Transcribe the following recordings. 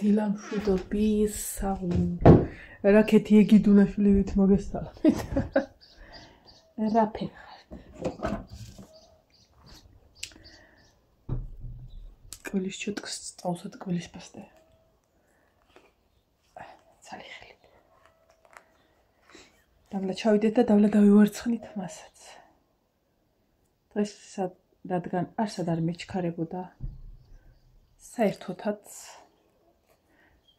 დილამშვიდობის რაკეთი ეგიდუნაშვილივით მოგესალმებით. რა ფეხარ. კვილის ჩუტკს წავსად კვილის პასტე. ცალი ხელით. დავლა ჩავიდეთ და დავლა დავივარცხნით მასაც. დღეს რადგან არსად არ მეჩქარებოდა საერთოდაც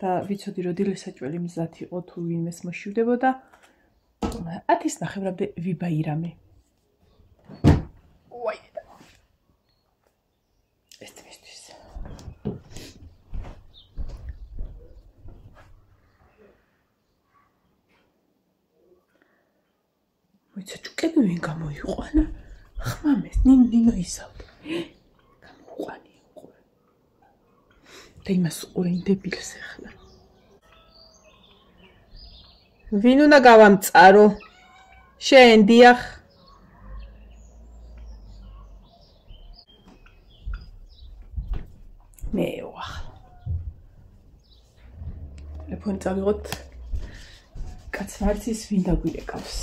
და ვიცოდი რომ დილესაჭველი მზად იყო თუ ვინმეს მოშივდებოდა 10-ის ნახევრამდე ვიბაირამე. ვაი და ეს მისთვის მოიცა ჭუკები ვინ გამოიყვანა ხმამეს ნინო ისავდა გამოიყვანი იყო და იმას უყურენ დებილს ახლა ვინ უნდა გავამწარო შენ დიახ მე ვახ ტელეფონი წავიღოთ კაცმარცის ვინ დაგვირეკავს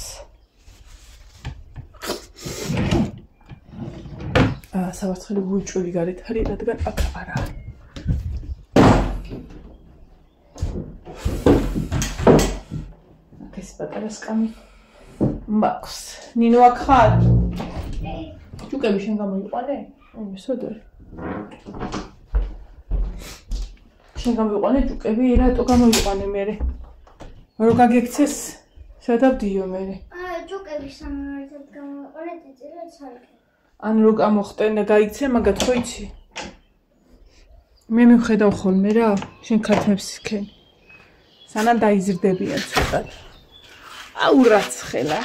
სავარცხელი გულჭვილი გარეთ არის რადგან აქ არა ეს პატარა სკამი მაქვს ნინო აქ ხარ ჭუკები შენ გამოიყვანე მე სოდორი შენ გამოიყვანე ჭუკები რატო გამოიყვანე მე რო გაგექცეს სადავდიო მე ჭუკები სამართად გამოიყვანე წიწილად ცალკე ან რო გამოხტენ და გაიქცე მაგათ ხო იცი მე მივხედავ ხოლმე რა შენ ქათმებს იქენ სანამ დაიზრდებიან ცოტა აუ რაც ხელა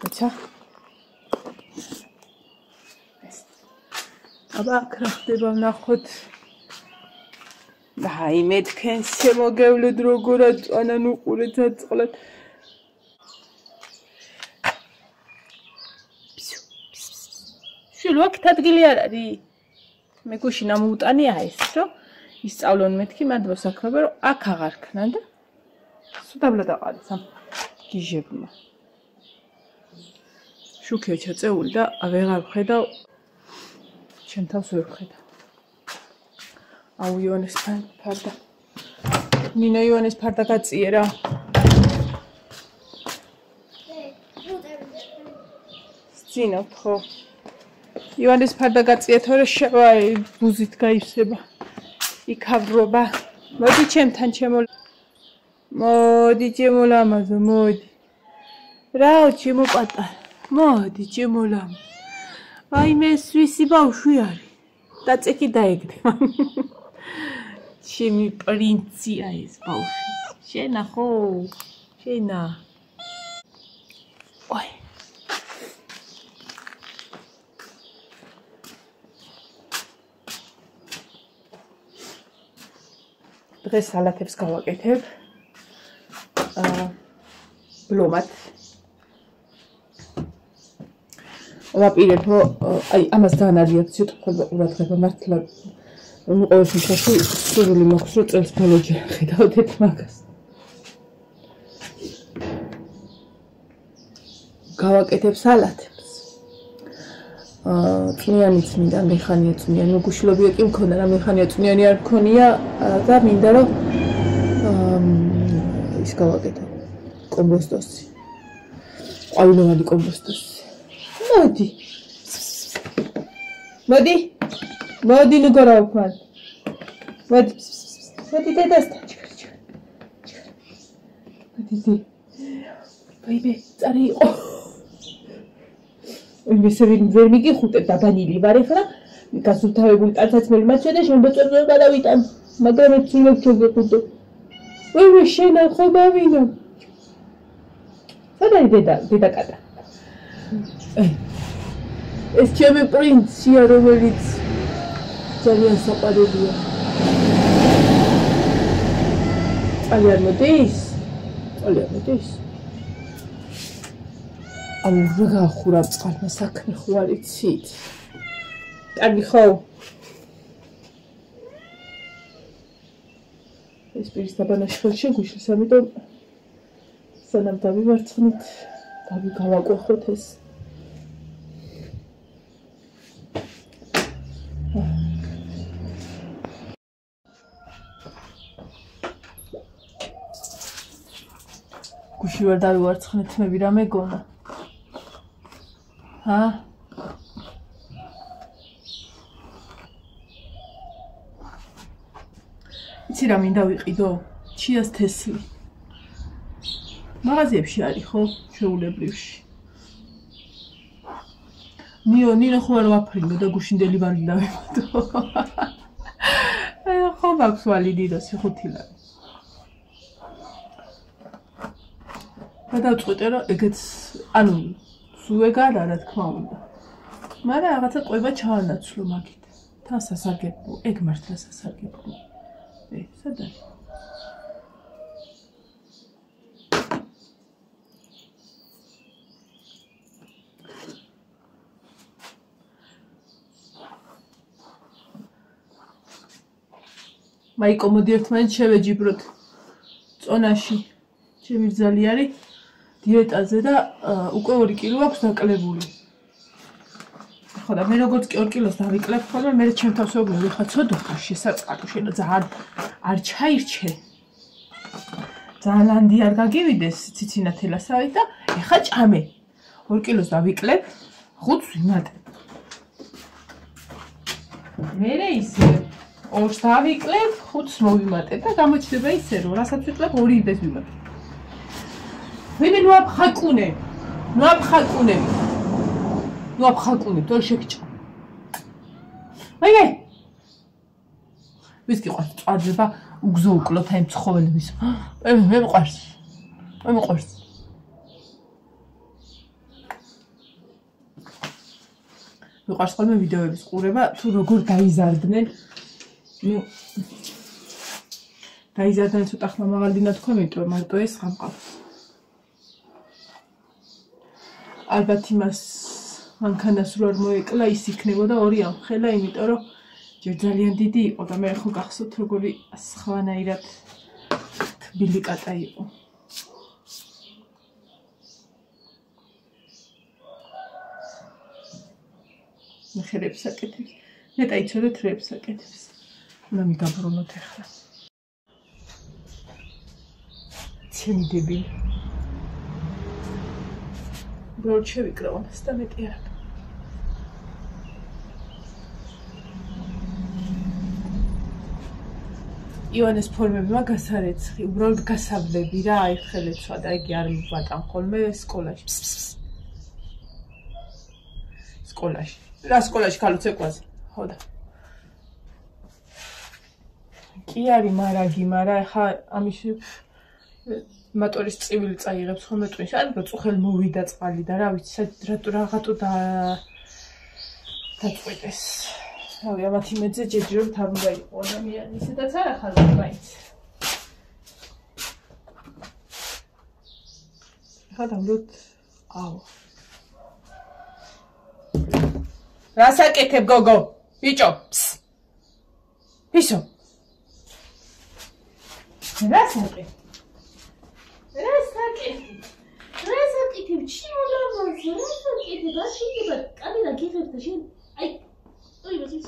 აჩა აბა რა ხდება ვნახოთ აი მე თქვენ შემოგევლეთ როგორად ანან უყურეთ აწყლად შილო აქ ადგილი არ არის მე გუშინ ამოუტანია ეს რომ ისწავლონ მეთქი მანდ მოსაქმება რომ აქ აღარ ქნან და სუდაბლა დაყარეს ამ გიჟებმა შუქია ჩაწეული და აღარ ვხედავ ჩემ თავს ვერ ვხედავ აუ იონეს ფარდა ნინო იონეს ფარდა გაწიე რა სცინავთ ხო იონეს ფარდა გაწიე თორე შევაი ბუზით გაივსება იქავრობა მოდი ჩემთან მოდი ჩემოლამაზო მოდი რაო ჩემო პატარა მოდი ჩემოლამ აი მე სვისი ბავშვი არის დაწეკი დაეგდე ჩემი პრინცია ეს ბავშვი შენა ხო შენა ой დღეს სალათებს გავაკეთებ ბლომად ვაპირებ აი ამას ძალიან რეაქცია თქვა ყურადღება მართლა ნუ ყოველ შემთხვევაში სურვილი მაქვს რომ წელს ბოლოჯერ ხედავდეთ მაგას გავაკეთებ სალათებს წვნიანიც მინდა მეხანია წვნიანი უგუშლობია კი მქონდა რა მეხანია წვნიანი არ მქონია და მინდა რომ ის გავაკეთო კომპოსტოსი ყავილოვანი კომპოსტოსი მოდი ნუ გორაუქან მოდი დედასთან მოდი ბაიბე წარი იყო იმесе ვერ მიგიხუტებ დაბანილი ვარ ახლა გასუფთავებული ტანსაცმელი მაჩვენე და შემოწევ გადავიტან მაგრამ ეს სულ შეგეხუტო ვე შენა ხო დავინო სადა დედა კატა ეს ჩემი პრინცია რომელიც ძალიან საყვარელია ძალიან მოდის ამ რა ხურა წყალმა საქმე ხო არ იცით კარგი ხო? ეს პირის დაბანაში ხელ შეგვიშლის, ამიტომ სანამ დავივარცხნით, გავაკვეხოთ ეს. გუში ვერ დავივარცხნით, მე რა მეგონა? ჰა? იცი რა მინდა ვიყიდო? ჩიას თესლი. მაღაზიებში არის ხო? შეულებრივში. ნინო ხო არ ვაფრინო და გუშინდელი ვალი დავიმატო. ხო მაქვს ვალი დიდოსი 5 ლარი. გადავწყვიტე რომ ეგეც ანუ სუეგარ რა თქმა უნდა. მაგრამ რაღაცა ყובה ჩაანაცვლო მაგით. თან სასარგებლო, ეგ მართლა სასარგებლო. სად არის? მაიკო მოდი ერთმანეთს შევეჯიბროთ წონაში. ჩემი ბრძალი არის დიეტაზე და უკვე 2 კილო აქვს დაკლებული. ხო და მე როგორც კი 2 კილოს დავიკლებ ხოლმე, მე ჩემ თავს ვეუბნები, ხა ცოდო ხარ შესაწყალო, შენ ძალიან არ ჩაირჩე. ძალანდი არ გაგივიდეს ციცინათელასავით და ეხა ჭამე. 2 კილოს დავიკლებ, 5-ს ვიმატებ. მერე ისე 2-ს დავიკლებ, 5-ს მოვიმატებ და გამოჩნდება ისე, რომ რასაც ვიკლებ 2 დეს ვიმატებ. ვინმე ნუ აფხაკუნე. ნუ აფხაკუნე, თორე შეგჭა. აი. ვის გიყვარს წვადება უგზო უკლოთ აი მცხოველების. მე მიყვარს. მიყვარს ხოლმე ვიდეოების ყურება, თუ როგორ დაიზარდნენ. ნუ დაიზარდნენ ცოტა ხმამაღალდინა თქვა, იმიტომ მარტო ეს გამყავს. ალბათ იმას მანქანას რო არ მოეკლა, ის იქნებოდა 2 ამხელა, იმიტომ რომ ჯერ ძალიან დიდი იყო და მე ხო გახსოვთ როგორი სხვანაირად თბილი კატა იყო. ხერებს აკეთებს. ნეტა იცოდეთ რებს აკეთებს. უნდა მიგაბრუნოთ ახლა. ჩემი დებილი. უბრალოდ შევიკრავ ამას და მეტი არა. ივანეს ფორმები მაგას არ ეცხი, უბრალოდ გასავლები რა, აი ხელეცვა და იგი არ მივატან ხოლმე სკოლაში. სკოლაში. რა სკოლაში ქალოც ეკვაზე. ხო და. კი არის მარაგი, მაგრამ ახლა ამის მოტორის წივილი წაიღებს ხოლმე ტვინში. ანუ წუხელი მოვიდა წყალი და რა ვიცი, რაღაცა დაწყვეტეს. რავი, ამათ იმედზე ჯეჯი რომ თავი გაიყო ადამიანი, ისედაც არ ახალ მაინც. ხა დავდოთ აუ. რას აკეთებ გოგო? ბიჭო. ისო. რას აკეთებ? ჩიმოლავაზე, რას აკეთებ? აშიგება, კამერა გიღებ და შენ აი ოი ვასიც.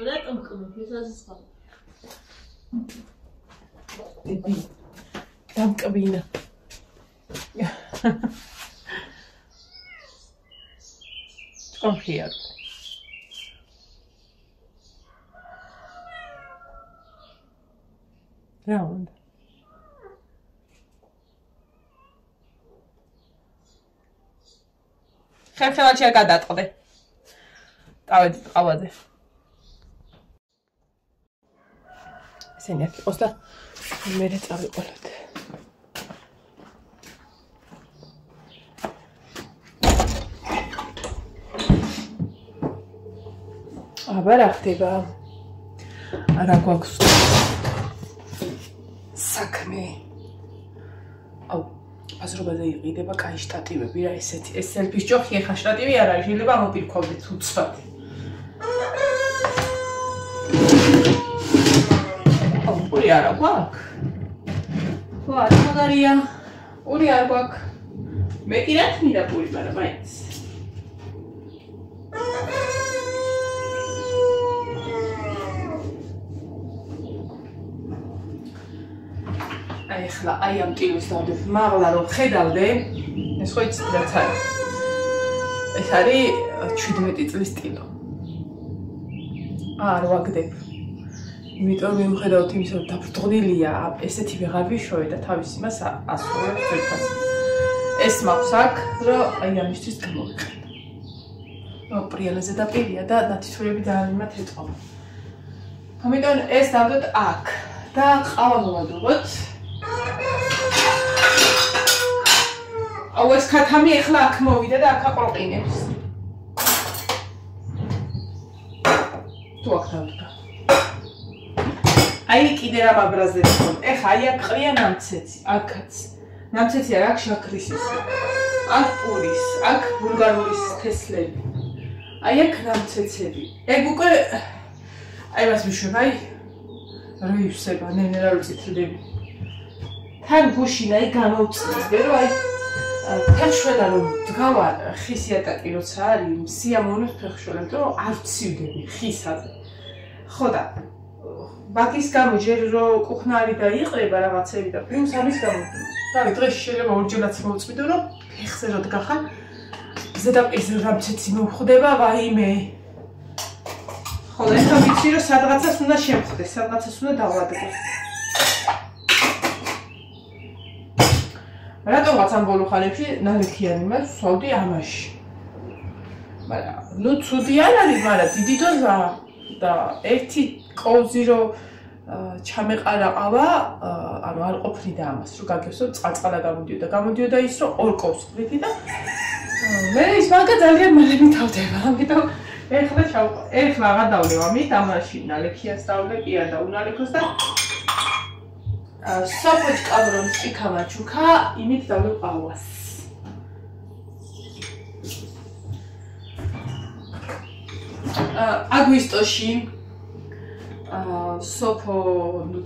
რატომ ეს არის სხვა. დიდი დამკბინა. კონფიად. რა უნდა? ხერხემალში არ გადაწყდე. დავედი ყავაზე. ესენი აქ იყოს და მერე წავიყოლოთ. აბა რა ხდება? არა გვაქვს საქმე. აუ ფაზრობაზე იყიდება კაი შტატივები რა ესეთი ეს სელფის ჯოხი ეხა შტატივი არ არის შეიძლება მოპირქობდეთ უცბად აუ პური არა გვაქვს ხო არ მაგარია პური არ გვაქვს მე კი რა თქმა პური მაგრამ მაინც ეხლა აი ამ ტილოს დავდებ მაღლა რომ ხედავდე ეს ხო იცით რაც არის ეს არის 17 წლის ტილო არ ვაგდებ იმიტომ მიუხედავად იმისა რომ დაფრთხილია ესეთი ვეღარ ვიშოვე და თავის იმას ასრულებს თვითონაც ეს მაქვს აქ რომ აი ამისთვის გამოვიყენო პრიელეზე და პირია და ნათითურები ძალიან იმათ ეტყობა ამიტომ ეს დავდოთ აქ და ყავა მოვადობოთ აუ ეს ქათამი ეხლა აქ მოვიდა და აქ აყროყინებს. თუ აქ დავდგა. აი კიდე რა მაბრაზე თქო. ეხა აი აქ ყრია ნამცეცი, აქაც. ნამცეცი არ აქ შაქრისის. აქ პურის, აქ ბულგარულის თესლები. აი აქ ნამცეცები. ეგ უკვე აი მას მიშვება, აი როივსება, ნენე რა უწითლები. თან გუშინ აი გამოვწევდე რომ აი ფეხშველა რომ დგავარ ხის იატაკი როცა არის სიამოვნებს ფეხშველებს რომ არ ვცივდები ხისაზე ხო და ბაკის გამო ჯერ რომ კუხნარი და იყრება რაღაცები და პლუს ამის გამო და დღეში შეიძლება ორჯერაც მოვწვიდო რომ ფეხზე რო დგახარ ზედაპირზე რამცეცი მომხვდება ვაიმე ხო და ეხლა ვიცი რომ სადღაცას უნდა შემხვდეს სადღაცას უნდა დავადგეს რატომაც ამ ბოლო ხანებში ნალექიანი მას ვსვავდი ამაში. მაგრამ ნუ ცუდი არ არის, მაგრამ დიდი დოზა და ერთი კოვზი რო ჩამეყარა ყავა, ანუ არ ყოფნიდა ამას, რომ გაგებსო წყალ-წყალა გამოდიოდა ის რომ ორ კოვს ყვიდი და მე ის მაგა ძალიან მალე მითავდება, ამიტომ ეხლა აღარ დავლევ ამით, ამაში ნალექიანს დავლე, კი არ დაუნალექოს და სოფოჩ კაბრონის ჭიქავა ჩუქა იმით დავლევ ყავას. აგვისტოში სოფო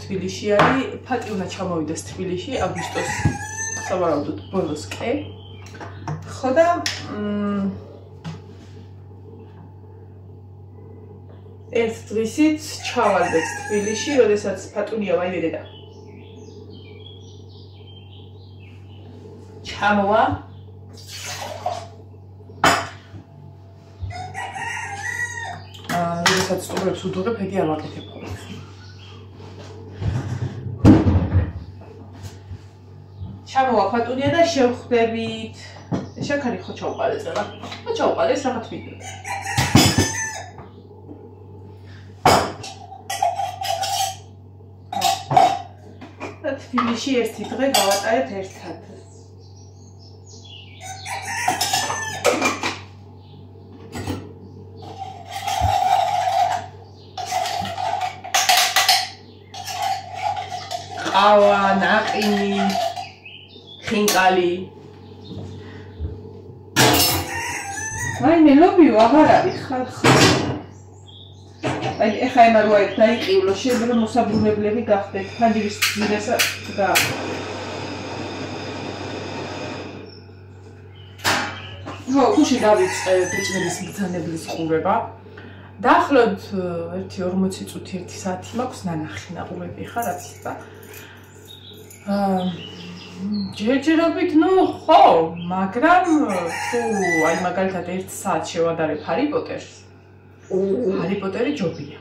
თბილისში არის, ფატი უნდა ჩამოვიდეს თბილისში აგვისტოს სავარაუდოდ ბოლოსკე. ხო და ერთ დღისით ჩავალდეთ თბილისში, როდესაც ფატუნია ვაიმედე და ჩამოვა როდესაც სტუმრებს უდურებ, ედი არ ვაკეთებ ხოლმე. ჩამოვა ფატუნია და შევხვდებით. შაქარი ხო ჩაუყალე წერა. ხო ჩაუყალე, ეს რაღაც ვიდეო. და თბილისში ერთი დღე გავატარეთ ერთად. ყავა, ნაყინი, ხინკალი. აი მელობიო აღარ არის ხალხი. აი ეხა ემა რო აქ დაიყივლო, შეიძლება მოსაბრუნებლები გახდეთ, ფანჯრის ძირესა და ხო, გუში დავიწყე ბეჭდების მგზავნებლის ყურება. დაახლოებით 1:40 წუთი 1 საათი მაქვს ნანახი ნაყურები ხარ რაც და ჯერჯერობით ნუ ხო, მაგრამ თუ აი მაგალითად 1 საათ შევადარებ ჰარი პოტერს. ჰარი პოტერი ჯობია.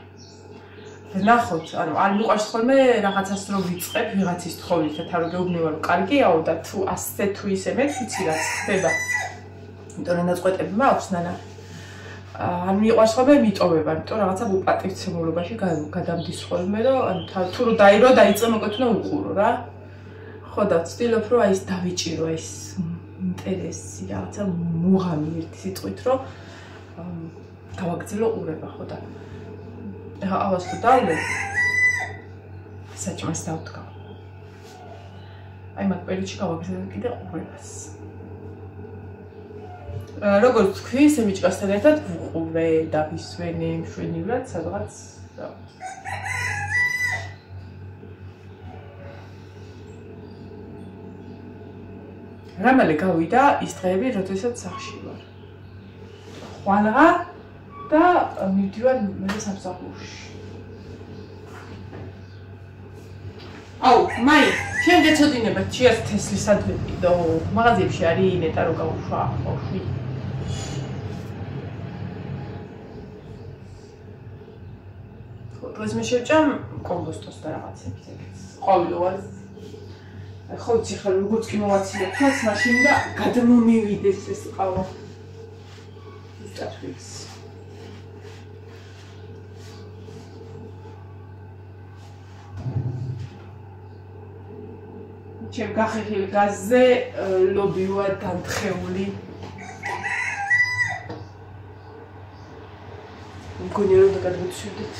ნახოთ, ანუ არ მიყვარს ხოლმე რაღაცას რო ვიწყებ ვიღაცის თხოვნით და თავი გეუბნება რომ კარგიაო და თუ ასე თუ ისე მე ვიცი რაც ხდება. იმიტომ რომ ნაწყვეტები მაქვს ნანა. არ მიყვარს ხოლმე მიტოვება, იმიტომ რაღაცა უპატივცემულობაში გადამდის ხოლმე რომ ანუ თუ რო დაირო დაიწყე მოკეთნა უყურო რა. ხო და ვცდილობ რომ აი ეს დავიჭირო ეს ინტერესი რაღაცა მუღამი ერთი სიტყვით რომ გავაგრძელო ყურება ხო და ეხა ავას თუ დავლე საჭმელს დავდგა აი მაგ პერიოდში გავაგზავნე კიდე ყურებას. როგორც თქვი, სემიჭკასთან ერთად ვუყურე და ვისვენე მშვენივრად სადღაც რამალე გავიდა ის დღეები, როდესაც სახლში ვარ. ხვალღა და მივდივარ მე სამსახურში. აუ, მაი, შენ გეცოდინებათ ჩიას თესლის ადვენტი და მაღაზიებში არის ნეტა რო გავუშვა ხოხი. დღეს მე შევჭამ კომბოსტოს და რაღაცებს ეგეც. ყოველდღიურად ხო ვიცი ხარ როგორც კი მოვაცილებ თავს მაშინ და გადმომივიდეს ეს ყავა. ზუსტად ვიცი. ჩემ გახეხილ გაზზე ლობიოა დამთხეული. მგონია რომ გადმოვცვიდეთ.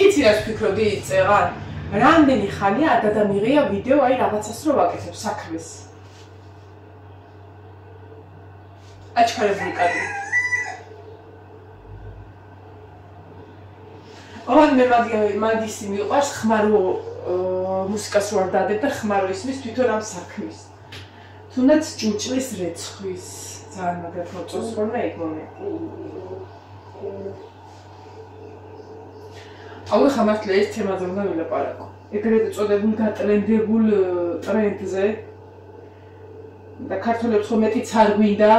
იცი რას ვფიქრობდი წერან? რამდენი ხანია არ გადამიღია ვიდეო აი რაღაცას რო ვაკეთებ საქმეს. აჩქარებული კადრი. მე მაგისი მიყვარს ხმარო მუსიკას რო არ დადებ და ხმარო ისმის თვითონ ამ საქმის. თუნდაც ჭინჭლის რეცხვის ძალიან მაგათ მოწონს ხოლმე ეგ მომენტი. აუ ხამართლა ეს თემაზე უნდა ვილაპარაკო. ეგრეთ წოდებულ გატრენდებულ ტრენდზე და ქართველებს ხომ მეტიც არ გვინდა.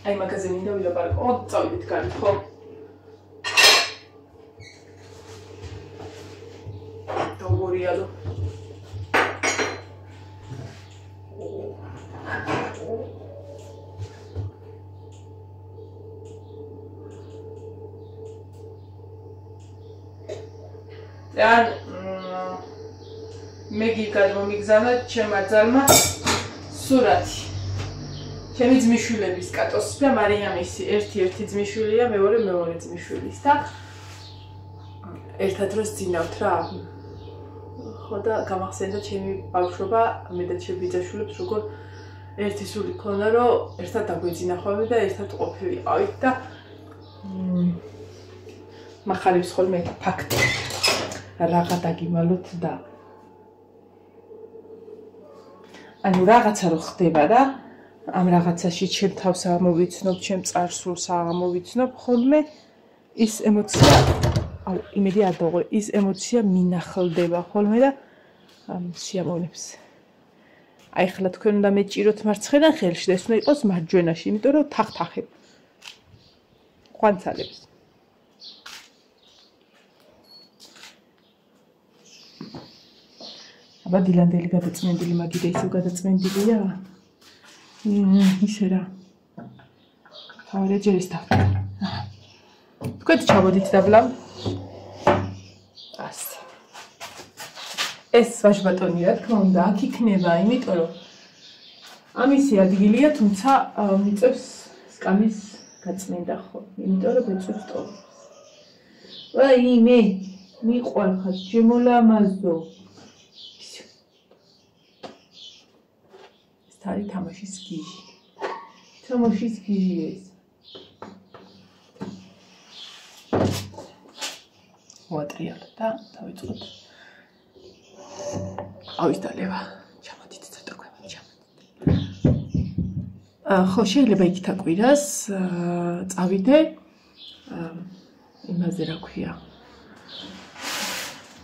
აი მაგაზე მინდა ვილაპარაკო. წავიდეთ გარეთ, ხო? დოგორიალო. და მე გადმომიგზავნა ჩემმა ძალმა სურათი. ჩემი ძმისშვილების კატოსი და მარიამისი ერთი ძმისშვილია, მეორე ძმისშვილის და ერთად დროს ძინავთ რა. ხო და გამახსენდა ჩემი ბავშვობა, მე და ჩემი ბიძაშვილებს როგორ ერთი სული ქონდა, რომ ერთად დაგვეძინა ხოლმე და ერთად ყოფილიყავით და მახარებს ხოლმე ფაქტი. რაღა დაგიმალოთ და ანუ რაღაცა რო ხდება და ამ რაღაცაში ჩემ თავს ამოვიცნობ, ჩემ წარსულს ამოვიცნობ, ხოლმე ის ემოცია, აუ, იმედი არ დაღო, ის ემოცია მინახლდება ხოლმე და სიამოვნებს. აი ხლა თქვენ უნდა მეჭიროთ მარცხენა ხელში და ეს უნდა იყოს მარჯვენაში, იმიტომ რომ თახთახებ. ხვანცალებს. აბა დილანდელი გადაწმენდილი მაგიდა ისევ გადაწმენდილია. ისე რა. თავი ჯერ ის თავი. თქვენ ჩავოდით დაბლა. ასე. ეს ვაჟბატონი რა თქმა უნდა აქ იქნება, იმიტომ რომ ამისი ადგილია, თუმცა მიწევს სკამის გაწმენდა ხო. იმიტომ რომ ბეწვს ტოვებს. ვაიმე, მიყვარ ხარ, შემოლამაზო. არის თამაშის გიჟი. თამაშის გიჟი ეს. ვატრიალ და დავიწყოთ. აუის დალევა. ჩამოდით ცოტა ქვემოთ ჩამოდით. ხო, შეიძლება იქ თაკვირას წავიდე. იმაზე რა ქვია.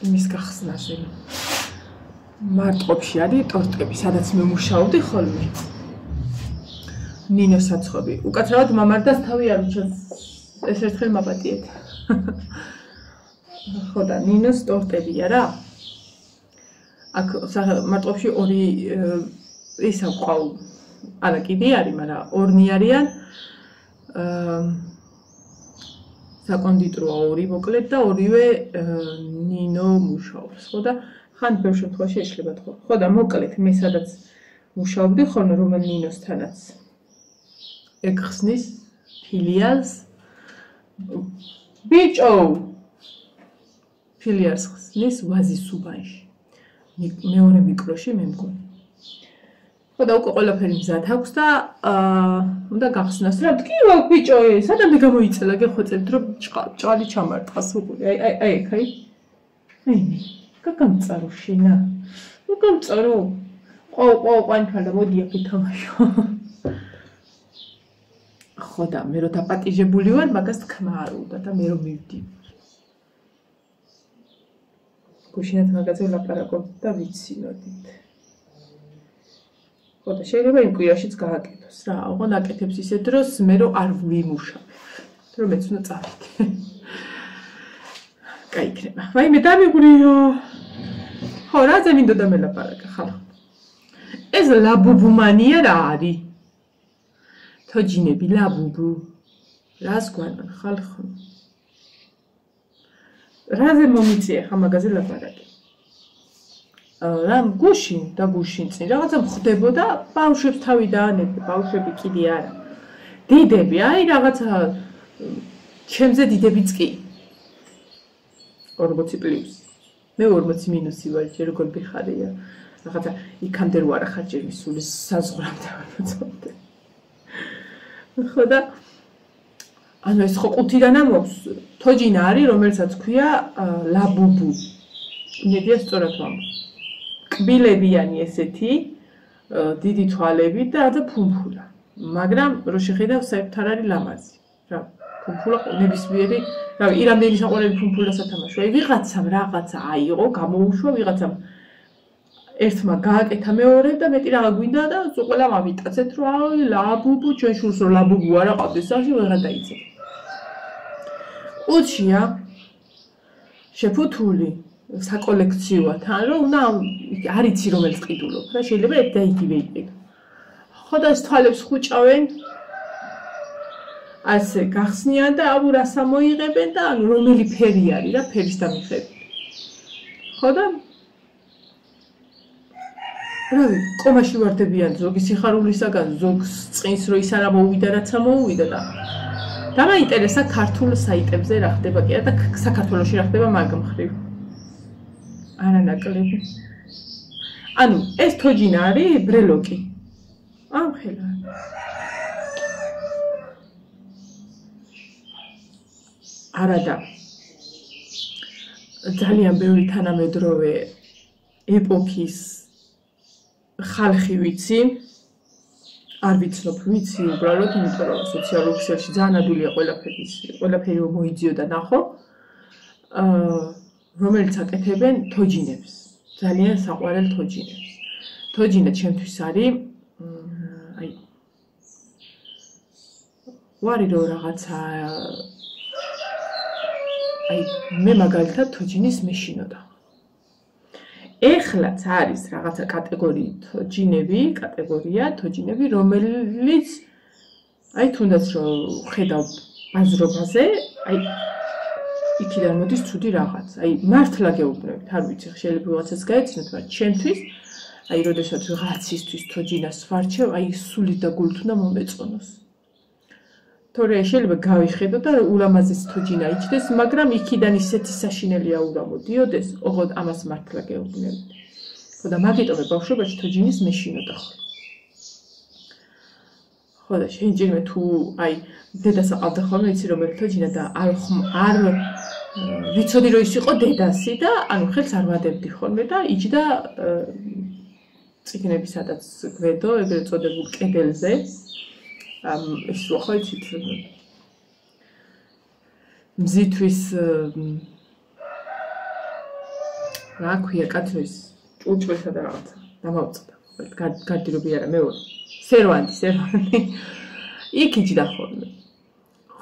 იმის გახსნაზე. მარტყოფში არის ტორტები, სადაც მე მუშაობდი ხოლმე. ნინოს საცხობი. უკაცრავად მამარდას თავი არ მიჩანს. ეს ერთხელ მაპატიეთ. ხო და ნინოს ტორტებია რა. აქ მარტყოფში ორი ისა ყავ. არა კიდე არის, მაგრამ ორნი არიან. საკონდიტროა ორი მოკლედ და ორივე ნინო მუშაობს. ხო და ხან ბევრ შემთხვევაში ეშლება თქო. ხო და მოკლედ მე სადაც მუშაობდი ხოლმე რომელ ნინოსთანაც ეგ ხსნის ფილიალს ბიჭო ფილიარს ხსნის ვაზის უბანში მეორე მიკროში მე მგონი ხო და უკვე ყველაფერი მზად აქვს და უნდა გახსნას რა კი ბიჭო სადამდე გამოიწელა გეხვეწებთ რომ ჭალი ჩამარტყას უყური აი გაგამწარო შენა გაგამწარო ყანჩალა მოდი აქ ითამაშო ხო და მე რო დაპატიჟებული ვარ მაგას თქმა არ უნდა და მე რო მივდი გუშინათ მაგაზე ვლაპარაკობთ და ვიცინოდით ხო და შეიძლება იმ კვირაშიც გააკეთოს რა ოღონდ აკეთებს ისე დროს მე რო არ ვიმუშავებ რომ მეც უნდა წავიდე გაიქნება ვაი მე დამიგვრიო ხო რაზე მინდოდა მელაპარაკა ხალხო ეს ლაბუბუმანია რა არის თოჯინები ლაბუბუ რას გვანან ხალხო რაზე მომიწია ხა მაგაზე ლაპარაკი რა გუშინ და გუშინ წინ რაღაცა ხდებოდა ბავშვებს თავი დაანებდა ბავშვები კიდე არა დიდები აი რაღაცა ჩემზე დიდებიც კი 40 პლუს მე 40 მინუსი ვარ ჯერ როგორ ბიხარია რაღაცა იქამდე რო არა ხარ ჯერ მისული საზღვრამდე ვარ მოწოდე ხო და ანუ ეს ხო ყუთიდან ამობს თოჯინა არის რომელსაც ქვია ლაბუბუ იმედია სწორად ვამბობ კბილებიანი ესეთი დიდი თვალები და რაღაცა ფუმფულა მაგრამ რო შეხედავ საერთოდ არ არის ლამაზი რა ფუმფულა ნებისმიერი რა ირამდენი საყვარელი ფუმფულა სათამაშო აი ვიღაცამ რაღაცა აიღო გამოუშვა ვიღაცამ ერთმა გააკეთა მეორე და მეტი რაღა გვინდა და ყველამ ამიტაცეთ რომ აი ლაბუბუ ჩვენ შურს რომ ლაბუბუ არ აყავდეს სახში ვეღარ დაიცეთ უჩია შეფუთული საკოლექციოა თან რომ უნდა არიცი რომელიც ყიდულობ რა შეიძლება ერთ და იგივე იყიდო ხო და ეს თვალებს ხუჭავენ ასე გახსნიან და აუ რას ამოიღებენ და ანუ რომელი ფერი არის რა ფერის დამიხებით ხო და რავი კომაში ვარდებიან ზოგი სიხარულისაგან ზოგს წინს რო ის არ ამოუვიდა რაც ამოუვიდა და დამაინტერესა ქართულ საიტებზე რა ხდება კი და საქართველოში რა ხდება მაგ მხრივ არანაკლები ანუ ეს თოჯინა არის ბრელოკი ამხელა არადა ძალიან ბევრი თანამედროვე ეპოქის ხალხი ვიცი არ ვიცნობ ვიცი უბრალოდ იმიტომ რომ სოციალურ ქსელში ძალიან ადვილია ყველაფერი მოიძიო და ნახო რომელიც აკეთებენ თოჯინებს ძალიან საყვარელ თოჯინებს თოჯინა ჩემთვის არის აი ვარი რო რაღაცა აი მე მაგალითად თოჯინის მეშინოდა ეხლაც არის რაღაცა კატეგორია თოჯინები რომელიც აი თუნდაც რომ ხედავ ბაზრობაზე აი იქიდან მოდის ცუდი რაღაც აი მართლა გეუბნებით არ ვიცი შეიძლება ვიღაცას გაეცნოთ მაგრამ ჩემთვის აი როდესაც ვიღაცისთვის თოჯინას ვარჩევ აი სულით და გულით უნდა მომეწონოს თორე შეიძლება გავიხედო და ულამაზეს თოჯინა იჩდეს მაგრამ იქიდან ისეთი საშინელი აურა მოდიოდეს ოღონდ ამას მართლა გეუბნებით ხო და მაგიტომე ბავშვობაში თოჯინის მეშინოდა ხო და შეიძლება თუ აი დედას აყავდა ხოლმე იცი რომელი თოჯინა და არ ვიცოდი რომ ის იყო დედასი და ანუ ხელს არ ვადებდი ხოლმე და იჯდა წიგნები სადაც გვედო ეგრეთ წოდებულ კედელზე ეს რო ხო იცით მზითვის რა ქვია კაცის ჭურჭლისა და რაღაცა დამავწდა გარდირობი არა მეორე სერვანტი იქ იჯდა ხოლმე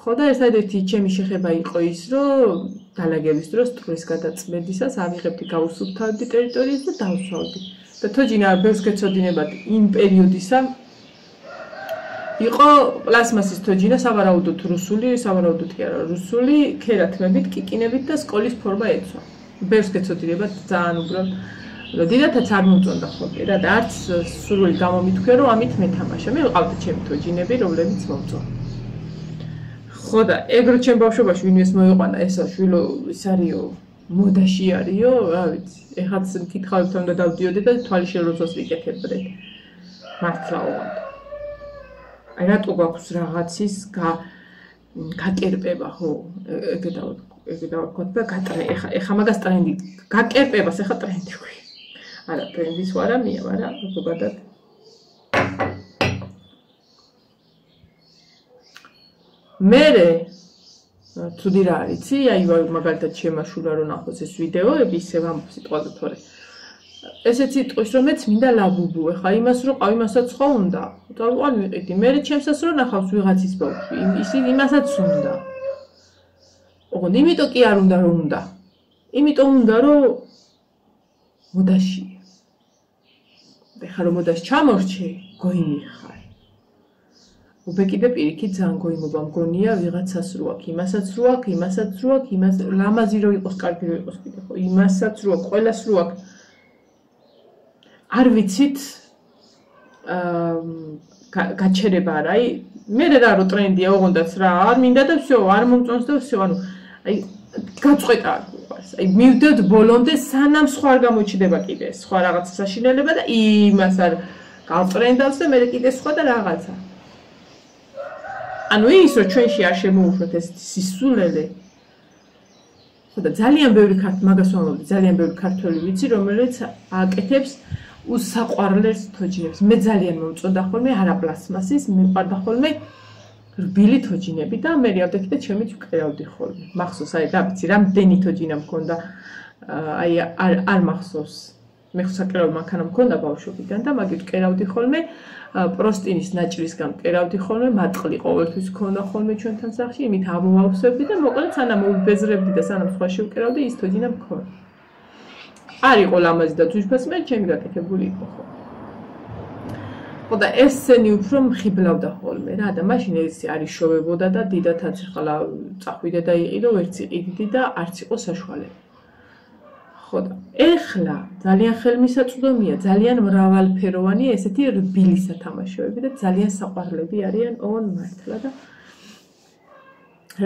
ხო და ერთადერთი ჩემი შეხება იყო ის რომ დალაგების დროს ტყვის გადაწმედისას ავიღებდი გავუსუფთავდი ტერიტორიას და დავსვავდი და თოჯინა ბევრს გეცოდინებათ იმ პერიოდისა იყო პლასმასის თოჯინა სავარაუდოდ რუსული სავარაუდოდ კი არა რუსული ქერათმებით კიკინებით და სკოლის ფორმა ეცვა ბევრს გეცოდინებათ ძალიან უბრალოდ დიდათაც არ მომწონდა ხოლმე რა და არც სრული გამომითქვია რომ ამით მეთამაშა მე ვიყავდა ჩემი თოჯინები რომლებიც მომწონდა ხო და ეგრე ჩემ ბავშვობაში ვინმეს მოიყვანა ესა შვილო ის არისო მოდაში არისო რა ვიცი ეხაც მკითხავთ უნდა დავდიოდე და თვალი შელოცოს ვიკეთებდე მართლა უღონდა აი რატო გვაქვს რაღაცის გაკერპება ხო ეგ დავთქვათ და გატრე ეხა მაგას ტრენდი გაკერპებას ეხა ტრენდი ვი არა ტრენდის ვარა მია მაგრამ ზოგადად მერე თუდი რა არიცი აი მაგალითად შემაშულა რომ ნახოს ეს ვიდეოები ისევ ამ სიტყვაზე თორე ესეც იტყვის რომ მეც მინდა ლაბუბუ ეხა იმას რომ ყავ იმასაც ხო უნდა დავყან ვიყიდი მერე ჩემსაც რომ ნახავს ვიღაცის ბავშვი ისი იმასაც უნდა ოღონდ იმიტომ კი არ უნდა რომ უნდა იმიტომ უნდა რომ მოდაში ეხა რომ მოდაში ჩამორჩე გოიმიხარ უბეკიდე პირიქით ძალიან გოიმობა მგონია ვიღაცას რო აქვს იმასაც რო აქვს იმასაც რო აქვს იმას ლამაზი რო იყოს კარგი რო იყოს კიდე ხო იმასაც რო აქვს ყველას რო აქვს არ ვიცით გაჩერება არა აი მე რა რო ტრენდია ოღონდაც რა არ მინდა და всё არ მომწონს და всё ანუ აი გაწყვეტა აი მივდეთ ბოლომდე სანამ სხვა არ გამოჩდება კიდე სხვა რაღაცა საშინელება და იმას არ გავტრენდავს და მე კიდე სხვა და რაღაცა ანუ ის რომ ჩვენში არ შემოუშვათ ეს სისულელე ხო და ძალიან ბევრი მაგას ვამბობ ძალიან ბევრი ქართველი ვიცი რომელიც აკეთებს უსაყვარლეს თოჯინებს მე ძალიან მომწონდა ხოლმე არაპლასმასის მიყვარდა ხოლმე რბილი თოჯინები და მე ავდექი და ჩემიც ვკერავდი ხოლმე მახსოვს აი რა ვიცი რამდენი თოჯინა მქონდა აი არ მახსოვს მე ხსაკერავ მანქანა მქონდა ბავშვობიდან და მაგით ვკერავდი ხოლმე პროსტინის ნაჭრისგან ვკერავდი ხოლმე მატყლი ყოველთვის მქონდა ხოლმე ჩვენთან სახლში იმით ამოვავსებდი და მოკლედ სანამ მოვიბეზრებდი და სანამ სხვაში ვკერავდი ის თოჯინა მქონდა არ იყო ლამაზი და ძვირფასი მე ჩემი გაკეთებული იყო ხო ხო და ეს სცენი უფრო მხიბლავდა ხოლმე რა და მაშინ ეს არის შოვებოდა და დიდათაც ხლა წახვიდე და იყიდო ვერც იყიდი და არც იყო საშუალება ხო და ეხლა ძალიან ხელმისაწვდომია ძალიან მრავალფეროვანია ესეთი რბილი სათამაშოები და ძალიან საყვარლები არიან ოღონდ მართლა და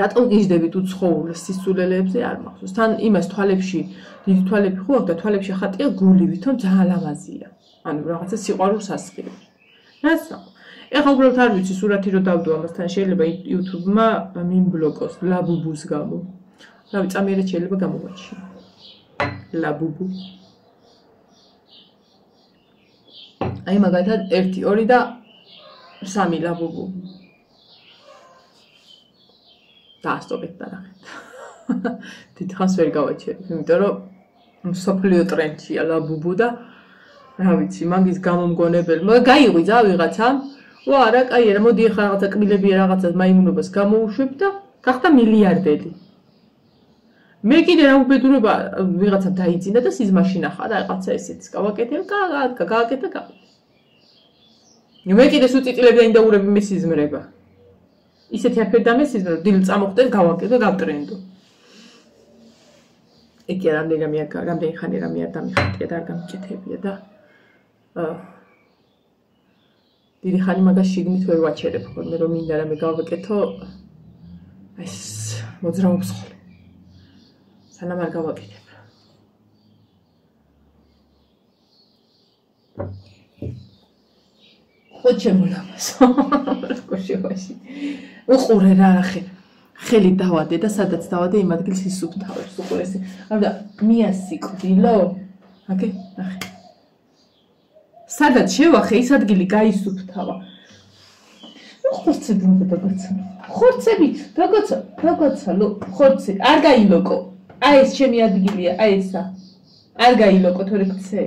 რატომ გიждდებით უცხოურ სისულელებზე არ მახსოვს თან იმას თვალებში დიდი თვალები ხო აქვს და თვალებში ხატია გული ვითომ ძალიან ლამაზია ანუ რაღაცა სიყვარულს ასწირებს რასა ეხლა უბრალოდ არ ვიცი სურათი რო დავდო ამასთან შეიძლება YouTube-მა მიმბლოკოს ლაბუბუს გამო რავი წამიერად შეიძლება გამოვაჩინო ლაბუბუ აი მაგალითად 1 2 და 3 ლაბუბუ დაასტობეთ და ნახეთ დიდხანს ვერ გავაჩერებ იმიტომ რომ სოფლიო ტრენდია ლაბუბუ და რა ვიცი მაგის გამომგონებელი გაიღვიძა ვიღაცა ვა არა კაი არა მოდი ახლა რაღაცა კბილები რაღაცა მაიმუნობას გამოუშვებ და გახდა მილიარდელი მე კიდე რა უბედურება ვიღაცა დაიძინა და სიზმარში ნახა და რაღაცა ესეც გავაკეთე გააკეთა მე კიდე სუწიწილები დაინდაურები მე სიზმრება ისეთი აფერი და მე სიზმრება დილ წამოხდეთ გავაკეთე გავტრენდო ეგ რამდენი ხანი რამე არ დამიხატია და არ გამიკეთებია და დიდი ხანი მაგას შიგნით ვერ ვაჩერებ ხოლმე რომ მინდა რამე გავაკეთო ეს მოძრაობს ხოლმე სანამ არ გავაკეთებ ხო ჩემოლამასო კოშევაში უყურე რა ხელი დავადე და სადაც დავადე იმ ადგილს ისუფთავებს უყურესი ამდა მიასიკვდილო აკე ნახე სადაც შევახე ის ადგილი გაისუფთავა ხორცები დაგაცა ხორცი არ გაილოკო აი ეს ჩემი ადგილია აი ესა არ გაილოკო თორე ქცე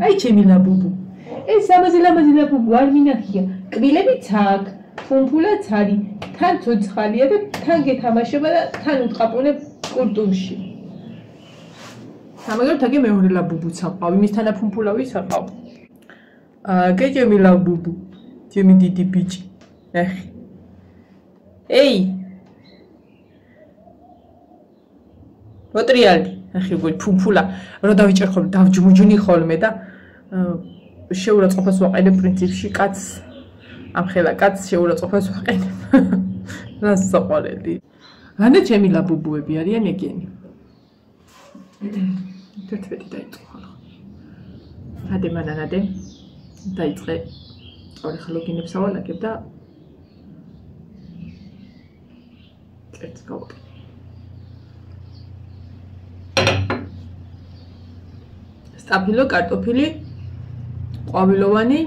აი ჩემი ლაბუბუ ეს ლამაზი ლაბუბუ არ მინახია კბილებიც აქ ფუმფულაც არის თან ცოცხალია და თან გეთამაშება და თან უტყაპუნებ კურტუმში სამაგერთ აქ მეორე ლაბუბუც აყავ იმისთან ფუმფულავის აყავ აკე ჩემი ლაბუბუ ჩემი დიდი ბიჭი ნახე ეი მოტრიალი ნახე გული ფუმფულა რო დავიჭერ ხოლმე დავჯმუჯუნი ხოლმე და შეურაცხყოფას ვაყენებ პრინციპში კაცს ამ ხელა კაცს შეურაცხყოფას ვაყენებ რა საყვარელი ანა ჩემი ლაბუბუები არიან ეგენი თერთმეტი დაიწყო ხოლმე ადე მანანადე დაიწყე ორი ხლოგინებს ავალაგებ და წერტს გავაკეთე სტაფილო კარტოფილი ყვავილოვანი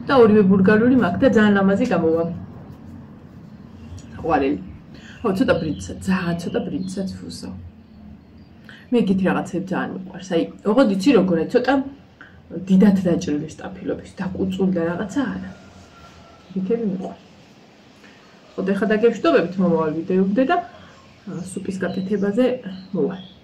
და ორივე ბურგარული მაქვს და ძალიან ლამაზი გამოვა. საყვარელი. ხო, ცოტა ბრინცად, ძალიან ცოტა ბრინცად ფუსო. მე გითი რაღაცები ძალიან მიყვარს. აი, ოღონდ იცი როგორ აი ცოტა დიდად დაჭრილი სტაფილობის დაკუწული რაღაცა არა. გითები მიყვარს. ხო, ეხლა დაგევშტობებით მომავალ ვიდეომდე და სუპის გაკეთებაზე მოვალ.